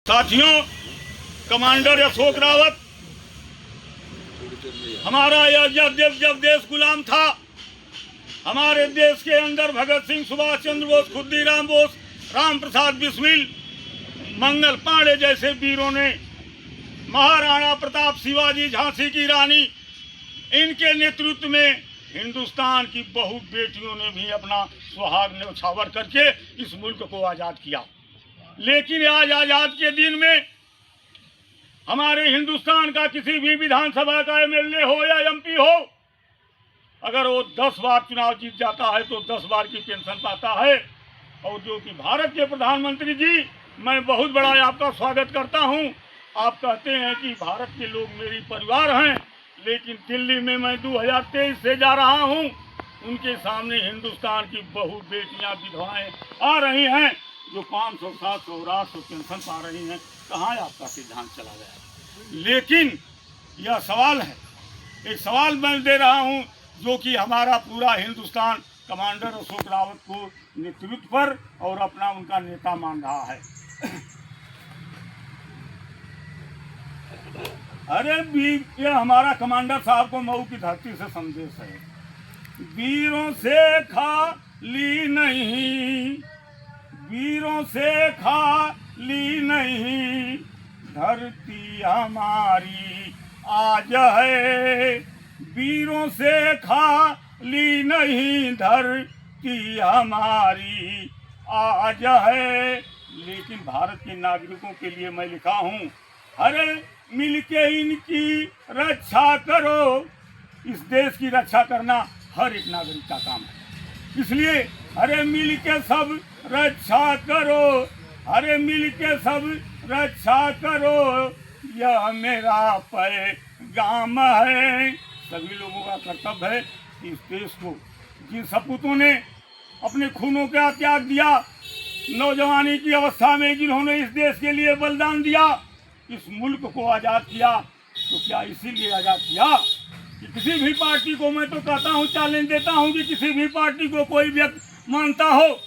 साथियों, कमांडर अशोक रावत हमारा यह जब देश गुलाम था, हमारे देश के अंदर भगत सिंह, सुभाष चंद्र बोस, खुद्दीराम बोस, राम प्रसाद बिस्मिल, मंगल पांडे जैसे वीरों ने, महाराणा प्रताप, शिवाजी, झांसी की रानी, इनके नेतृत्व में हिंदुस्तान की बहु बेटियों ने भी अपना सुहाग न्यौछावर करके इस मुल्क को आज़ाद किया। लेकिन आज आज़ाद के दिन में हमारे हिंदुस्तान का किसी भी विधानसभा का एमएलए हो या एमपी हो, अगर वो 10 बार चुनाव जीत जाता है तो 10 बार की पेंशन पाता है। और जो कि भारत के प्रधानमंत्री जी, मैं बहुत बड़ा आपका स्वागत करता हूं। आप कहते हैं कि भारत के लोग मेरी परिवार हैं, लेकिन दिल्ली में मैं 2023 से जा रहा हूं, उनके सामने हिंदुस्तान की बहु बेटियां, विधवाएं आ रही हैं जो 500, 700, 800 पेंशन पा रही हैं। कहाँ आपका सिद्धांत चला गया? लेकिन यह सवाल है, एक सवाल मैं दे रहा हूं जो कि हमारा पूरा हिंदुस्तान कमांडर अशोक रावत को नेतृत्व पर और अपना उनका नेता मान रहा है। अरे ये हमारा कमांडर साहब को मऊ की धरती से संदेश है, वीरों से खाली नहीं, वीरों से खाली नहीं, धरती हमारी आज है, वीरों से खाली नहीं, धरती हमारी आज है। लेकिन भारत के नागरिकों के लिए मैं लिखा हूँ, अरे मिलके इनकी रक्षा करो। इस देश की रक्षा करना हर एक नागरिक का काम है, इसलिए अरे मिलके सब रक्षा करो, अरे मिलके सब रक्षा करो, यह मेरा पैगाम है। सभी लोगों का कर्तव्य है कि इस देश को, जिन सपूतों ने अपने खूनों का त्याग दिया, नौजवानी की अवस्था में जिन्होंने इस देश के लिए बलिदान दिया, इस मुल्क को आज़ाद किया, तो क्या इसीलिए आज़ाद किया कि किसी भी पार्टी को, मैं तो कहता हूँ, चैलेंज देता हूँ कि किसी भी पार्टी को कोई व्यक्ति मानता हो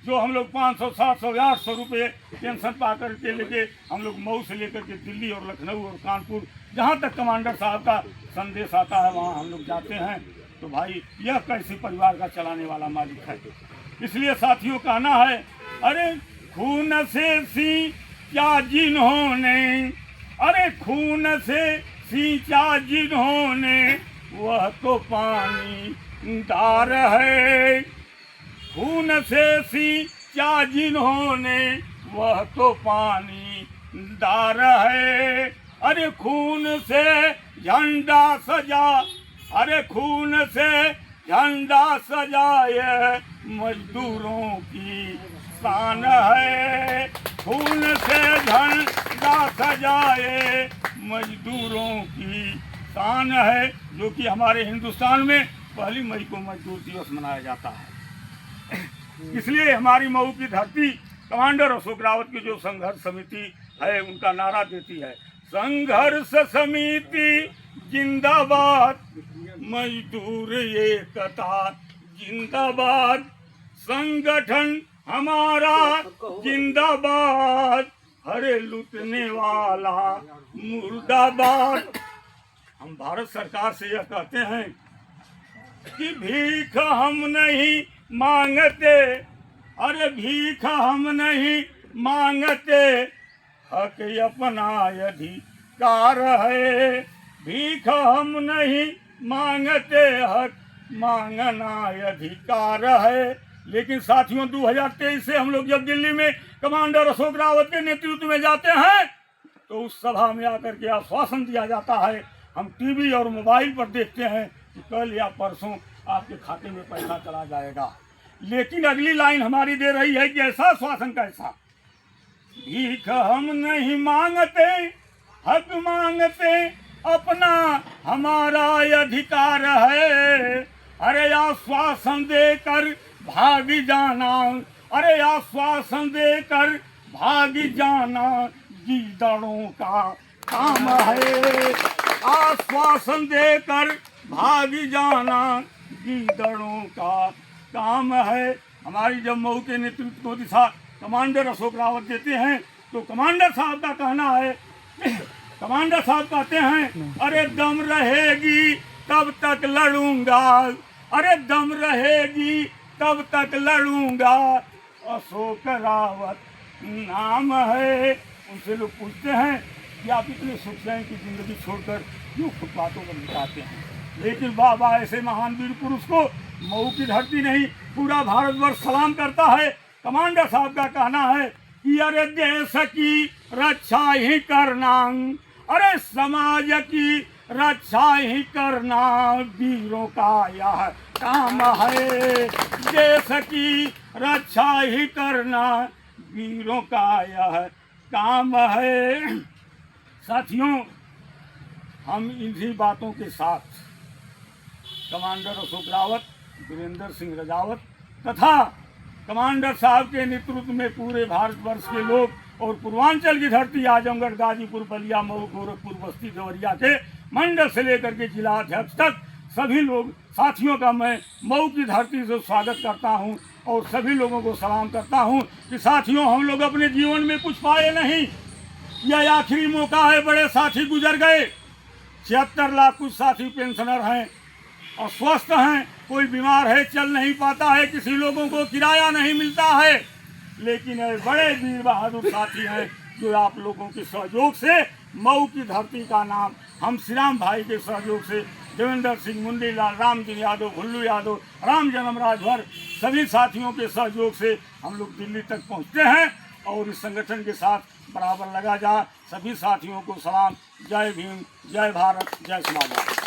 जो हम लोग 500, 700, 800 रुपये पेंशन पा कर के लेके हम लोग मऊ से लेकर के दिल्ली और लखनऊ और कानपुर, जहाँ तक कमांडर साहब का संदेश आता है वहाँ हम लोग जाते हैं। तो भाई यह कैसे परिवार का चलाने वाला मालिक है? इसलिए साथियों कहना है, अरे खून से सींचा जिन्होंने, अरे खून से सींचा जिन्होंने, वह तो पानी दार है, खून से सींचा जिन्होंने, वह तो पानी दार है। अरे खून से झंडा सजा, अरे खून से झंडा सजाए मजदूरों की शान है, खून से झंडा सजाए मजदूरों की शान है। जो कि हमारे हिंदुस्तान में 1 मई को मजदूर दिवस मनाया जाता है। इसलिए हमारी मऊ की धरती कमांडर अशोक रावत की जो संघर्ष समिति है, उनका नारा देती है, संघर्ष समिति जिंदाबाद, मजदूर एकता जिंदाबाद, संगठन हमारा जिंदाबाद, हरे लूटने वाला मुर्दाबाद। हम भारत सरकार से यह कहते हैं कि भीख हम नहीं मांगते, अरे भीख हम नहीं मांगते, हक अपना अधिकार है, भीख हम नहीं मांगते, हक मांगना अधिकार है। लेकिन साथियों, 2023 से हम लोग जब दिल्ली में कमांडर अशोक रावत के नेतृत्व में जाते हैं, तो उस सभा में आकर के आश्वासन दिया जाता है, हम टीवी और मोबाइल पर देखते हैं कि कल या परसों आपके खाते में पैसा चला जाएगा। लेकिन अगली लाइन हमारी दे रही है कि ऐसा आश्वासन कैसा, भीख हम नहीं मांगते, हक मांगते, अपना हमारा अधिकार है। अरे आश्वासन देकर भाग जाना, अरे आश्वासन देकर भाग जाना गीदड़ों का काम है, आश्वासन देकर भाग जाना गीदड़ों का काम है। हमारी जब मऊ के नेतृत्व को दिशा कमांडर अशोक रावत देते हैं तो कमांडर साहब का कहना है, कमांडर साहब कहते हैं, अरे दम रहेगी तब तक लड़ूंगा, अरे दम रहेगी तब तक लड़ूंगा, अशोक रावत नाम है। उनसे लोग पूछते हैं कि आप इतने सुखचैन की जिंदगी छोड़कर क्यों फुटपाथों पर बिताते हैं, लेकिन बाबा ऐसे महान वीर पुरुष को मऊ की धरती नहीं पूरा भारतवर्ष सलाम करता है। कमांडर साहब का कहना है कि अरे देश की रक्षा ही करना, अरे समाज की रक्षा ही करना वीरों का यह काम है, देश की रक्षा ही करना वीरों का यह काम है। साथियों, हम इन्हीं बातों के साथ कमांडर अशोक रावत, वीरेंद्र सिंह रजावत तथा कमांडर साहब के नेतृत्व में पूरे भारतवर्ष के लोग और पूर्वांचल की धरती आजमगढ़, गाजीपुर, बलिया, मऊ, गोरखपुर, बस्ती, देवरिया के मंडल से लेकर के जिला अध्यक्ष तक सभी लोग साथियों का मैं मऊ की धरती से स्वागत करता हूं और सभी लोगों को सलाम करता हूं कि साथियों, हम लोग अपने जीवन में कुछ पाए नहीं, यह आखिरी मौका है। बड़े साथी गुजर गए, 76 लाख कुछ साथी पेंशनर हैं और स्वस्थ हैं, कोई बीमार है चल नहीं पाता है, किसी लोगों को किराया नहीं मिलता है, लेकिन ये बड़े वीर बहादुर साथी हैं जो आप लोगों के सहयोग से मऊ की धरती का नाम, हम श्री राम भाई के सहयोग से, देवेंद्र सिंह, मुंडीलाल, रामजी यादव, भुल्लू यादव, राम जन्म राजभर सभी साथियों के सहयोग से हम लोग दिल्ली तक पहुंचते हैं और इस संगठन के साथ बराबर लगा जा। सभी साथियों को सलाम। जय भीम, जय भारत, जय समाज।